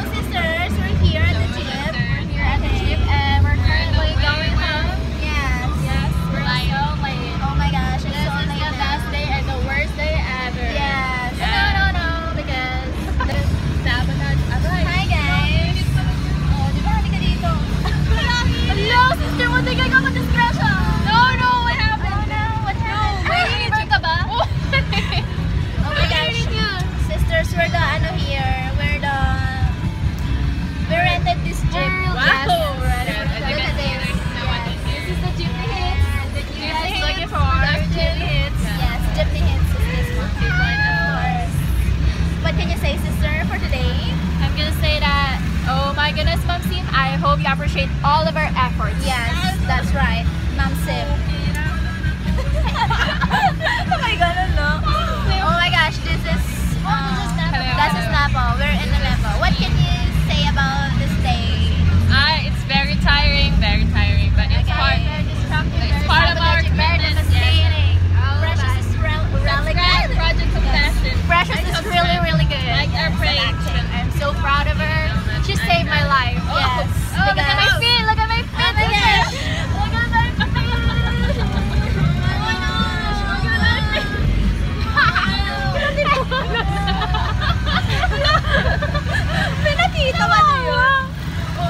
sisters, we're here at the gym. We're here at the gym and we're currently going home. Yes. Yes, we're so late. Oh my gosh, it's so late. This is the best day and the worst day ever. Yes. No, because sabotage. Hi guys. Oh, di ba? Halika dito. Hello, sister mo, tigay ka ma-disgrasya. No, what happened? No, what happened? May birth ka ba? Oh my gosh. Sisters, we're the here. We rented this gym. Wow! Look at this. This is the Jeepney Hits. You guys looking for Jeepney Hits? Yes, Jeepney Hits is this one. Of course. What can you say, sister, for today? I'm gonna say that, oh my goodness, Mom Sim, I hope you appreciate all of our efforts. Yes, that's right. Mom Sim. Oh my god, no? Oh my gosh, this is Snapo. We're in the Lepo. What can you say about this day? It's very tiring, but it's part of our commitment. Precious is really good. Project Compassion. Precious is really good. Like our praise. I'm so proud of her. She saved my life. Yes. Look at my feet. Look at my feet. Oh my gosh. Look at my feet. Pinakita ba niyo? So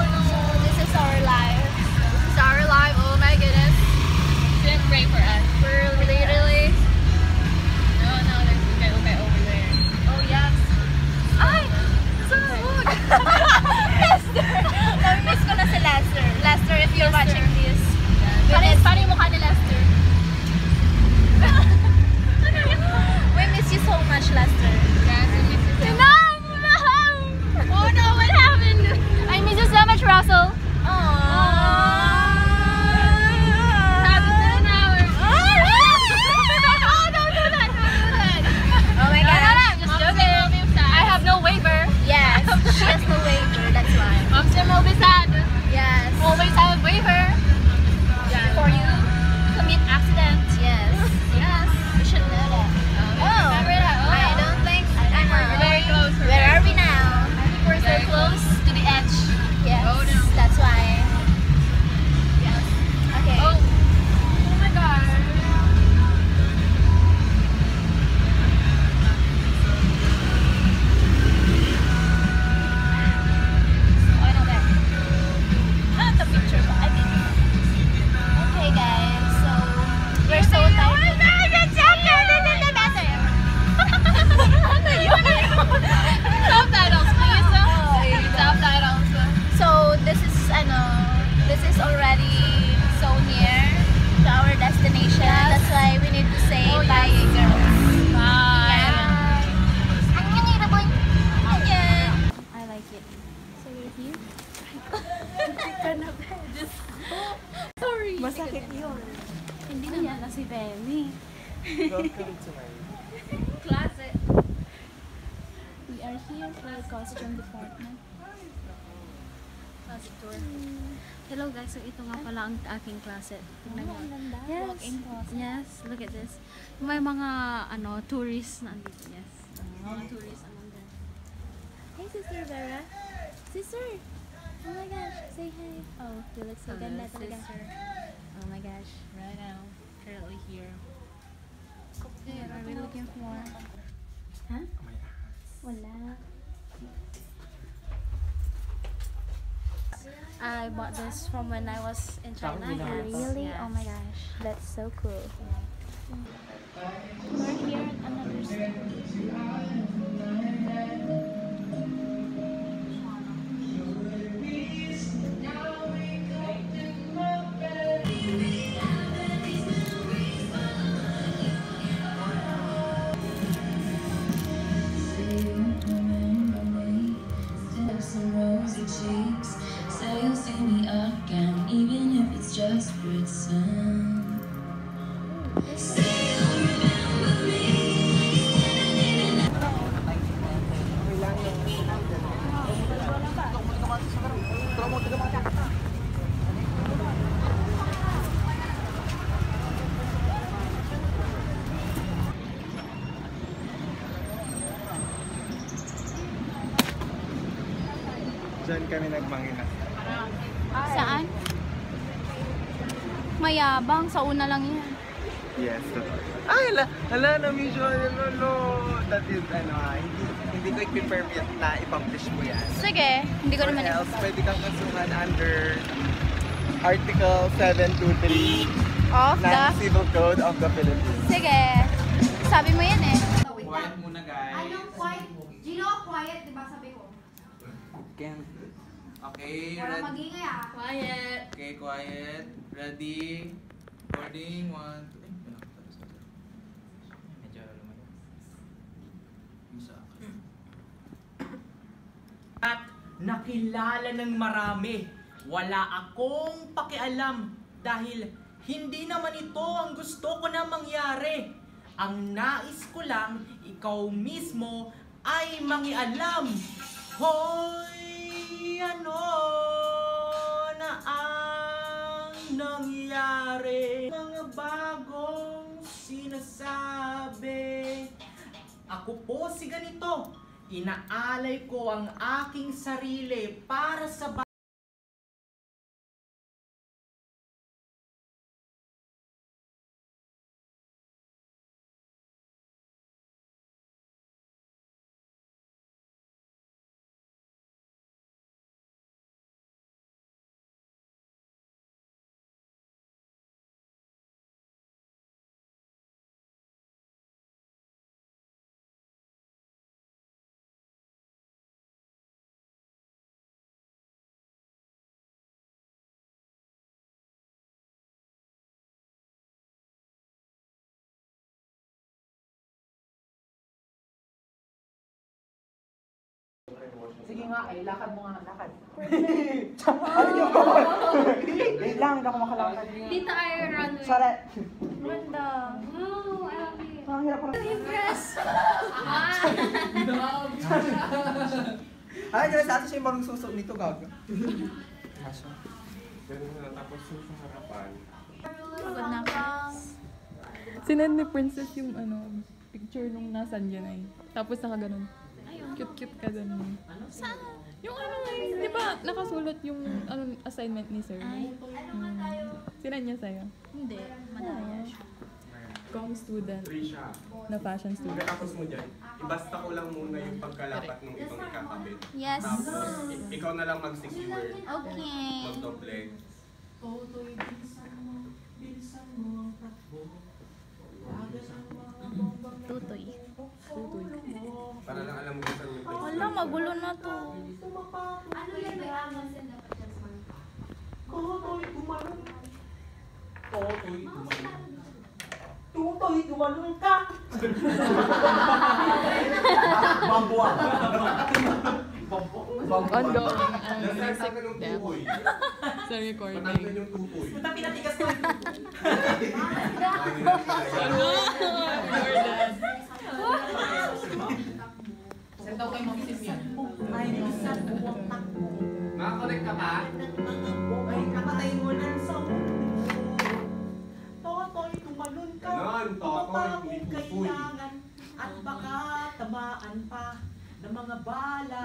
this is our life. This is our life. Oh my goodness. Just pray for us. We're literally. No, there's okay over there. Oh yes. Ay! So good. Lester. Nami-miss ko na si Lester. Lester, if you're watching this. Paano yung mukha ni Lester? We miss you so much, Lester. Yes, we miss you so much. No! Oh no, what happened? I miss you so much, Russell. She has no waiver, that's why. Mom Sim will be sad. Yes. Always have a waiver. For you commit accident. Yes. Yes. You should know that. Remember that? Oh. I don't think I know. We're very close. Where are we now? I think we're so close to the edge. Yes. Oh no. That's why. Yes. Okay. Oh my god. Okay guys, so we're so tired. Subtitles, please. Subtitles. So this is already so near to our destination. Yes. That's why we need to say bye, yes. girls. Bye. I like it. So we're here. Sorry. Masakit yun. Hindi naman na si Benny. Welcome to my Klase. We are here for the costume department. Klase tour. Hello guys, so ito nga pala ang aking klase. Tignan mo. Yes. Walk-in closet. Yes, look at this. May mga tourists na andito. Yes. Mga tourists ang andito. Hey Sister Vera. Sister! Oh my gosh, say hi. Oh, you look so ganda talaga. Oh my gosh. Right now, currently here. What are we looking for? Huh? Wala. I bought this from when I was in China. Yes. Really? Yes. Oh my gosh, that's so cool. We're here at another store. Cheeks, say you'll see me again, even if it's just pretend. doon kami nagmanginas. Saan? Mayabang, sa una lang yan. Yes. Ay, hala, na-miss yun. No. That is, hindi ko i-permit na i-publish mo yan. Sige, hindi ko Or naman else, pwede kang kasuhan under Article 723 Of ng the... Civil Code of the Philippines. Sige. Sabi mo yan eh. Quiet muna, guys. Anong quiet? Gino, quiet, di ba sabi ko? Okay, Wala mag-ingay ah. Quiet. Okay, quiet. Ready? Recording. 1, 2, medyo lumayo. At nakilala ng marami. Wala akong pakialam dahil hindi naman ito ang gusto ko na mangyari. Ang nais ko lang, ikaw mismo ay mangialam. Hoy, ano na ang nangyari? Mga bagong sinasabi. Ako po si ganito. Inaalay ko ang aking sarili para sa Sige nga, ay lakad mo nga, lakad. Ano yung wait lang, hindi ako makalakad. Dito ay runway. Sarat. Ganda. Wow, I love it. Ang hirap ko na. Impress. Ay, guys, ate siya yung marunong susok nito, gaga. Ganun na, tapos sa harapan. Pagod na ako. Sinend ni Princess yung picture nung nasan dyan ay. Tapos nakaganon. Cute-cute ka ganun. Saan? Yung di ba nakasulat yung assignment ni sir? Sinend niya sa'yo? Hindi. Madaya siya. Com student Trisha. na fashion student. Pagkatapos mo dyan, ibasta ko lang muna yung pagkalapat ng ibang ikakabit. Yes. Tapos, ikaw na lang mag-secure. Okay. Mag-doble. Tutoy. Para lang alam mo kung saan yung place. Wala, magulo na to. Ano yan may angas yan dapat yan sa mga? Tutoy, gumalun ka! Bambuwa. Ongoing ang Nasasaka music ng depth tukoy. sa recording. Patanggal yung tukoy. Puta, pinatigas ko. Send daw kay Mami Simian. Ay, nisan, buwak takbo. Nakakonect ka ba? Ay, napatay mo na sa mundo. Totoy, tumalun ka. Ganon, Totoy, hindi Kung tukoy. kailangan at baka tamaan pa ng mga bala.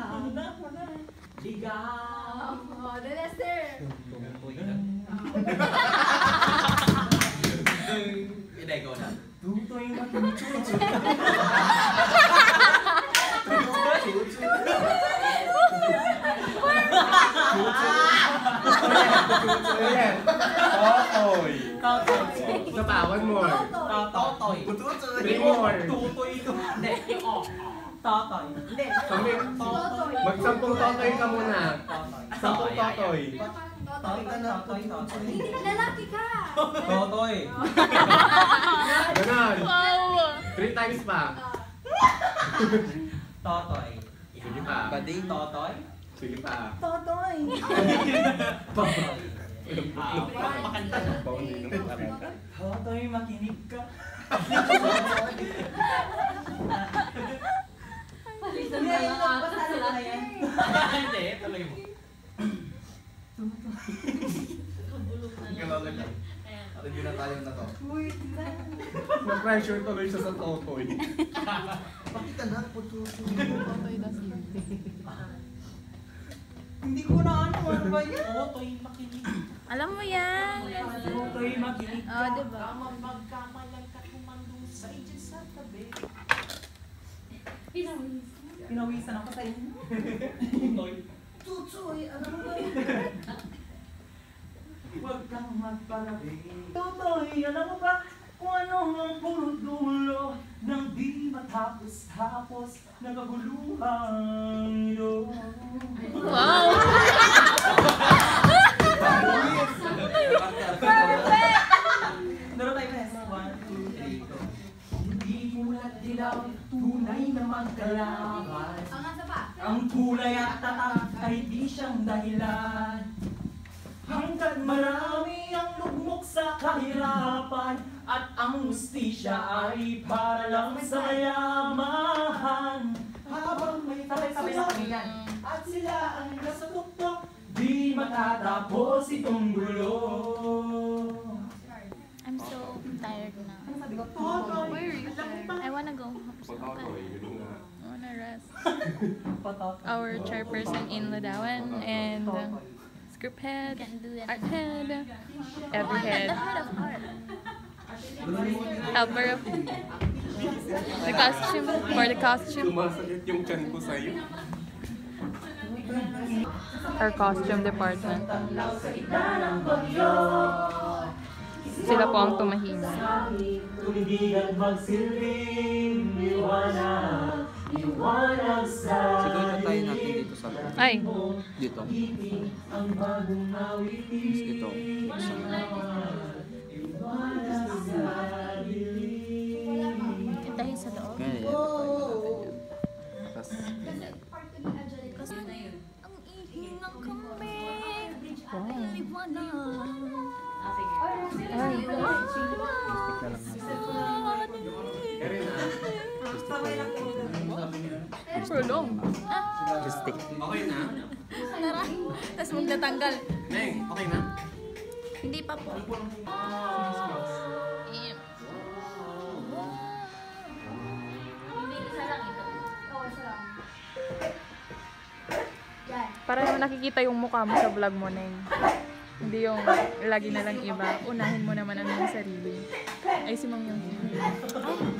Ligaw. Oh, the Lester. Hindi, ikaw na. Tutoy matututo. Totoy. Sabawan mo. Totoy. Three more. Tutoy ito. Hindi, yung o. Totoy. Hindi. Totoy. Magsampung totoy ka muna. Sampung totoy. Totoy ka na, totoy. Hindi, lalaki ka. Totoy. Ganon. Wow. 3 times pa. Totoy. Sige pa. Totoy. Sige pa. Totoy. Totoy. Pakanta na. Totoy, makinig ka. Hindi, tuloy mo. Galagan lang. At hindi na tayo na to. Na-pressure tuloy siya sa totoy. Pakita na, puto. Totoy das you. Hindi ko ba yun? To'y makinig. Alam mo yan. To'y makinig ka. Oh, diba? Magkamalan ka kumandusay dyan sa tabi. Pinawisan ako sa inyo. Tutoy. Tutoy, alam mo ba yun? Huwag kang magpalabi. Tutoy, alam mo ba kung ano ang puro dulo ng di matapos-tapos na kaguluhan ito? Wow! Laro tayo, Pes. 1, 2, 3, go. Hindi mulat dilaw, tunay na magkalaban. Ang kulay at tatak ay di siyang dahilan. Hanggat marami ang lugmok sa kahirapan at ang hustisya ay para lang sa mayaman. Habang may sabay-sabay na kami yan. At sila ang nasa tuktok, di matatapos itong gulo. I'm so tired now. I wanna go home. I wanna rest. Our chairperson in Ladawan and script head, art head, every head, helper of the costume, for the costume. Sumasakit yung chan ko sa'yo. Our costume department. Sila po ang tumahimik. Tumindig at magsilbing liwanag, liwanag sa Siguro tayo natin dito sa Ay! dito. ang bagong nawitin. Ito. Dahil sa loob. Kaya yan. Tapos, Ang ihing ng kambing. Liwanag. Prolong. stick. Okay na? Tapos magtatanggal. Neng, okay na? Hindi pa po. Para naman nakikita yung mukha mo sa vlog mo, Neng. Hindi yung lagi na lang iba. Unahin mo naman ang iyong sarili. Ay, si Mang yung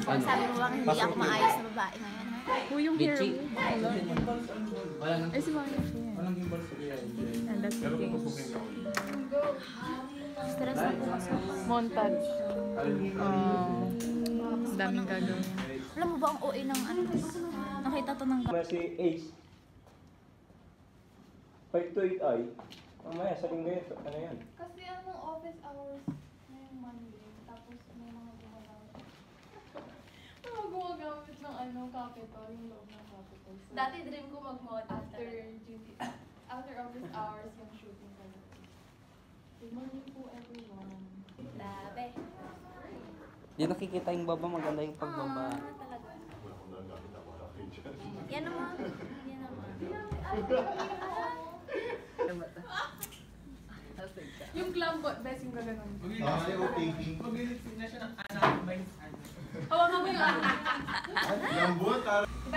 Sabi mo bang hindi ako maayos na babae ngayon? oh, yung hair mo. Ay, si Mang yung and that's the thing. Stress ako kasi. Montage. Daming gagawin. Alam mo ba ang OA ng ano? Nakita to ng Si Ace. 5 to 8 ay. Mamaya, sa linggo ito. Ano yan? Kasi ano, office hours ngayong Monday, tapos may mga gumagamit. Mga gumagamit ng ano, capital, yung loob ng capital. So, Dati dream ko mag-model after duty, after office hours yung shooting ko. Good morning po everyone. Grabe. Di nakikita yung baba, maganda yung pagbaba. Talaga. Yan naman. Yan naman. Yung clambo, best yung gaganon. Mag-ilisip na siya ng anak by ano. Hawakan mo yung anak.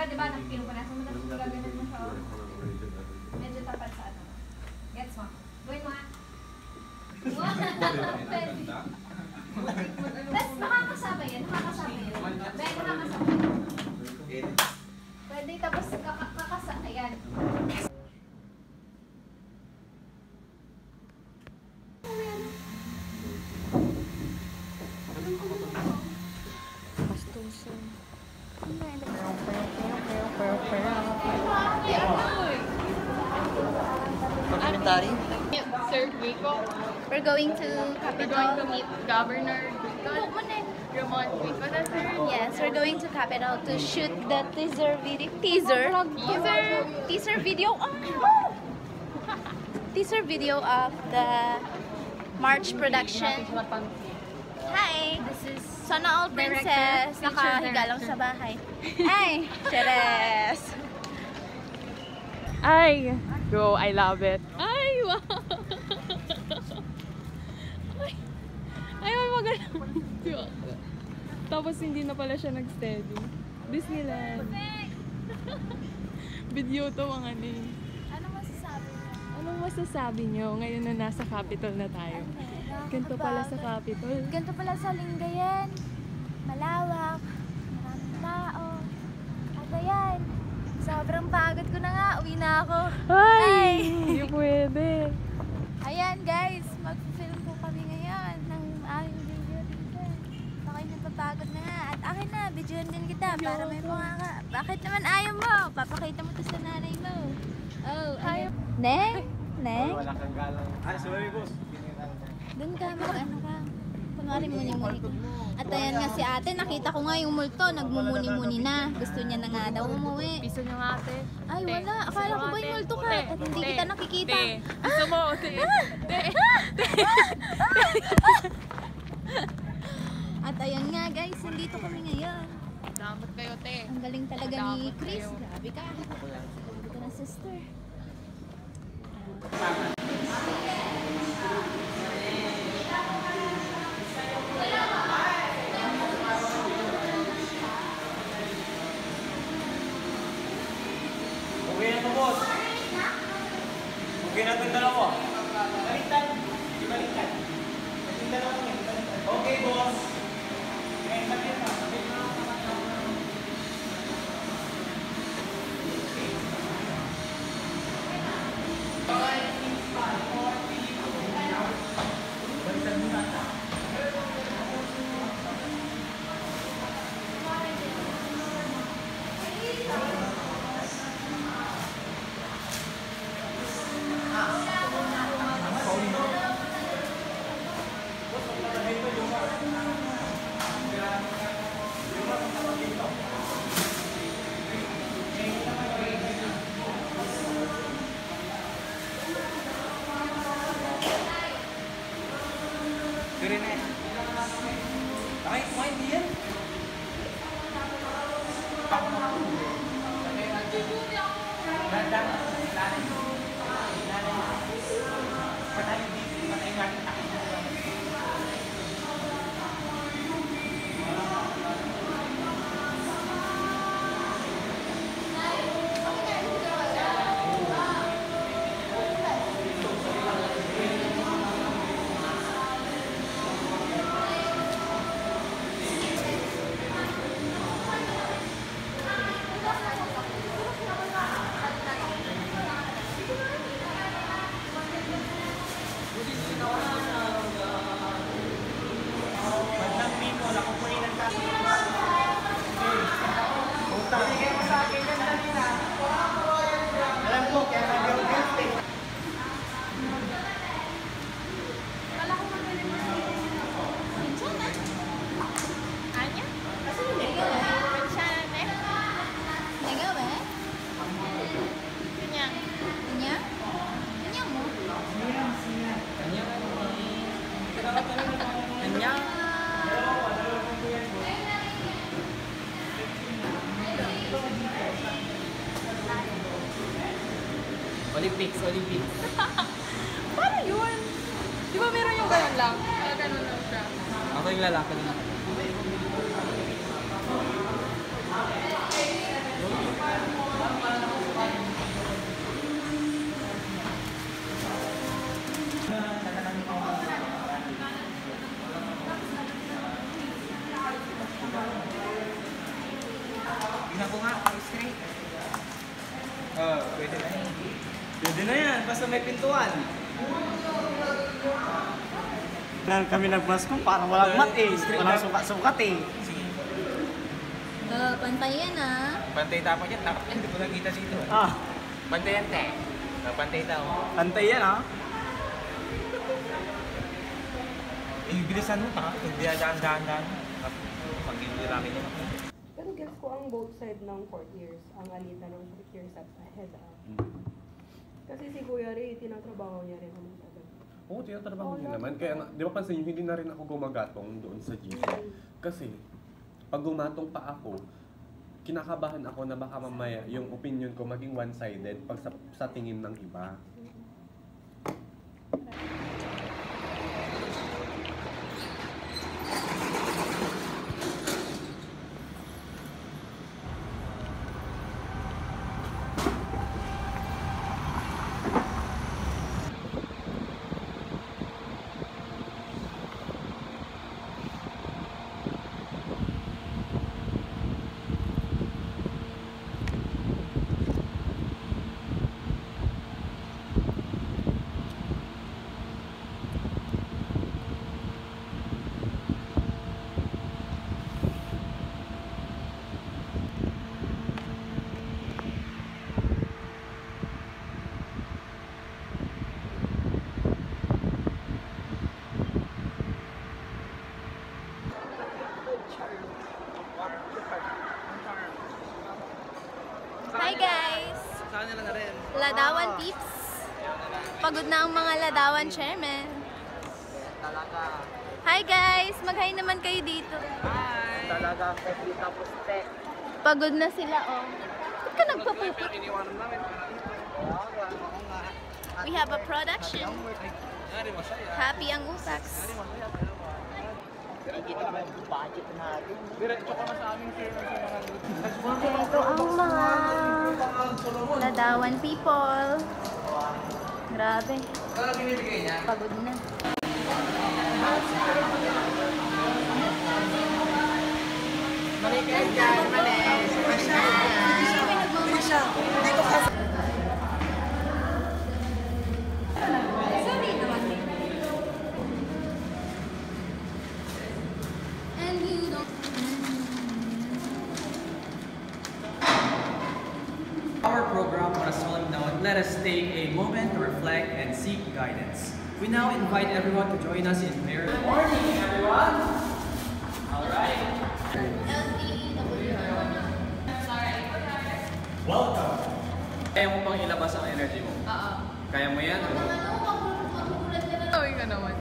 Diba, pinupunasan mo na gaganon mo siya. Medyo tapat sa ano. Gets mo? Gawin mo nga. Tapos nakakasabay yan, nakakasabay yan. Dahil nakakasabay. Pwede tapos kakasabay yan. Complimentary? Sir Rico, We're going to we're Capitol. going to meet Governor Ramon Rico the third. Yes, we're going to Capitol to shoot the teaser video. Teaser video. Oh! Teaser video of the March production. Hi, this is Sana All Princess. Nakahiga lang sa bahay. Ay, Cheres. Ay! Go, I love it. Ay, wow! Ay, maganda. Tapos hindi na pala siya nag-steady. Disneyland. Video to mga ano eh. Ano masasabi mo? Anong masasabi nyo ngayon na nasa Capitol na tayo? Ganito pala sa Capitol. Ganito pala sa Lingayen. Malawak. Maraming tao. At ayan. Sobrang pagod ko na nga. Uwi na ako. Ay! Hindi pwede. Ayan guys. Mag-film po kami ngayon ng aming video dito. Ako'y napapagod na nga. At akin na, videoan din kita para may mga ka. Bakit naman ayaw mo? Papakita mo to sa nanay mo. Oh, ayaw. Neng? Neng? Wala kang galang. Ah, sorry boss. Doon ka, mag-ano ka. Kunwari muni-muni ka. At ayan nga si ate, nakita ko nga yung multo, nagmumuni-muni na. Gusto niya na nga daw umuwi. Piso nyo nga, ate. Ay, wala. Akala ko ba yung multo ka? At hindi kita nakikita. Piso mo, ate. At ayan nga guys, nandito kami ngayon. Dapat kayo, te. Ang galing talaga ni Dapat Chris. kayo. Grabe ka. Ito na sister. Okay na to, boss. Okay na itong dalawa. Baliktad. Di baliktad. Itong dalawa niya. Okay, boss. Okay, sabit na. Sabit na. Kiri na. Ay, kumain din. Alam ko, kaya nag-guilty. Anya? Nagawa eh? Kanya? Kanya mo? Kanya. Olympics. Paano yun? Di ba meron yung ganun lang? Ganun lang siya. Ako yung lalaki na. Tingnan ko nga, straight. Pwede na yan. Pwede na yan, basta may pintuan. Kami nagmasko, parang walang mat eh. Walang sukat-sukat eh. Pantay yan ah. Pantay tapos yan. Dapat hindi ko nakita dito. Ah, Pantay yan, te. Pantay daw. pantay yan ah. Bilisan mo, taka. Hindi daan-daan. Pag-ibig namin yun. Pero gets ko ang both side ng 4 years, ang alita ng 4 years at ahead. Kasi si Kuya Ray, tinatrabaho niya rin naman talaga. Oo, tinatrabaho niya naman. Kaya nga, di ba pansin niyo, hindi na rin ako gumagatong doon sa GC. Kasi, pag gumatong pa ako, kinakabahan ako na baka mamaya yung opinion ko maging one-sided pag sa tingin ng iba. Ladawan peeps. Pagod na ang mga Ladawan chairman. Hi guys! Mag-hi naman kayo dito. Hi! Talaga, tapos te. Pagod na sila, oh. Ba't ka nagpapupot? We have a production. Happy ang usaks. Ito ang mga Ladawan people. Grabe. Pagod na. Our program on a solemn note, let us take a moment to reflect and seek guidance. We now invite everyone to join us in prayer. Good morning, everyone! Alright. Welcome! Kaya mo bang ilabas ang energy mo? Oo. Kaya mo yan? Gawin ka naman.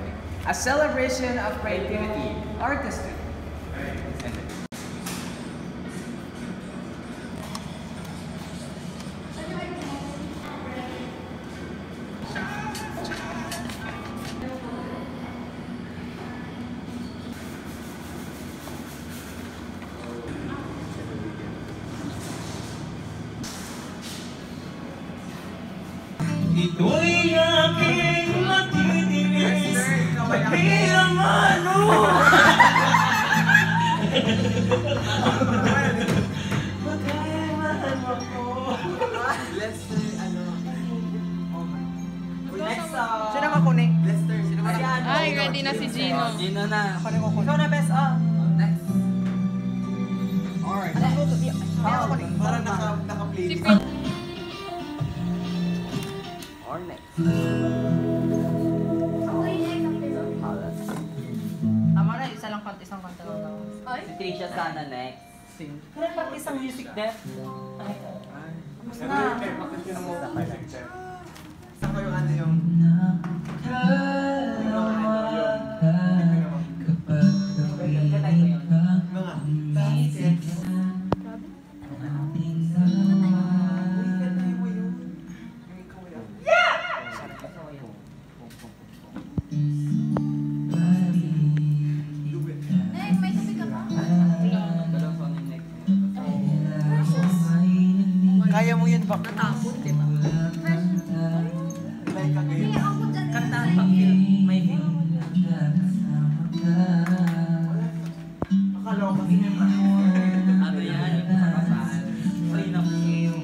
A celebration of creativity, artistry. Ito'y aking matitinis Pagbilang ano Pagkaimahan mo ko Lester, ano? Next, sino makunin? Lester, sino ba? Ay, ready na si Gino. Gino na. Ikaw na, best. Next. Alright. Parang naka-play. Or next. Tama na, isang kanta lang daw. Si Tisha sana next. Sing. Kaya pati isang music death. Tapos na. Saan kayo ano yung... Kaya mo yun ba? Natapon, di ba? Like a game. Kantaan pag film. May film. Akala ko kasi yung Ano yan? Yung kasasaan. Free na film.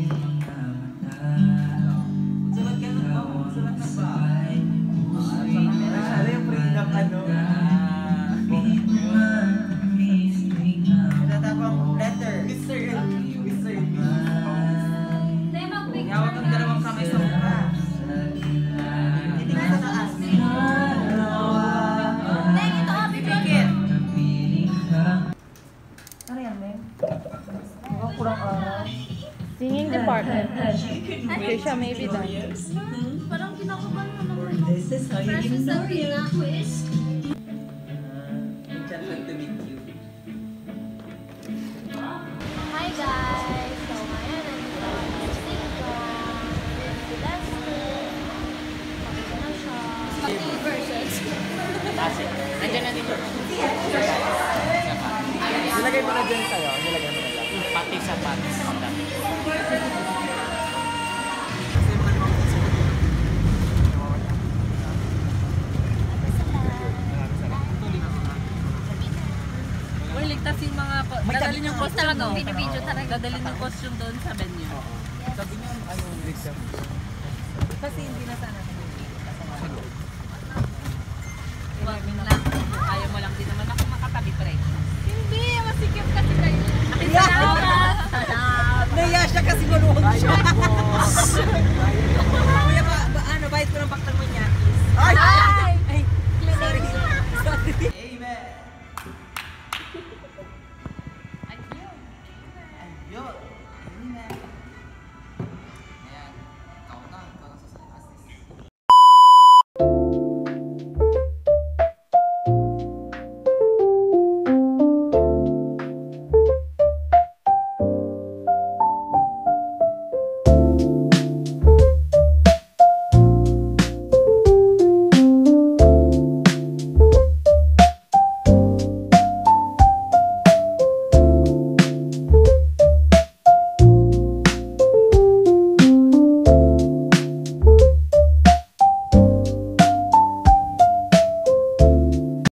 Sulat ka na ba? Sulat na ba? Ano yung prenup ano? Natatapang letter. Mr. and Mr. and Hawak ang dalawang kamay sa mukha. Hindi ka sa taas. Pikit. Ano yan, Mem? Mukhang kurang araw. Singing department. Krisha, maybe done. Parang kinakabahan mo naman. This is how you ignore you Enchanted to meet you. Hi guys! So ngayon, nandito kami sa Sika. Si Lester. Tapos na siya. Pati versions. Nandiyan na dito. Nilagay mo na dyan sa'yo. Nilagay mo na dyan. Pati sa patis. Uy, ligtas yung mga... Dadalhin yung costume talaga. Video talaga. Dadalhin yung costume doon sa venue. Sabi niyo, ayaw victim. Kasi hindi na sana. Huwag lang. Ayaw mo lang din naman ako makatabi, pre. Hindi, masikip kasi kayo. Naiya siya kasi maluhog siya. Kuya, ano, bayad ko ng baktan mo niya. Ay! Ay! Sorry. Sorry. Amen. Ayun. Ayun. Amen.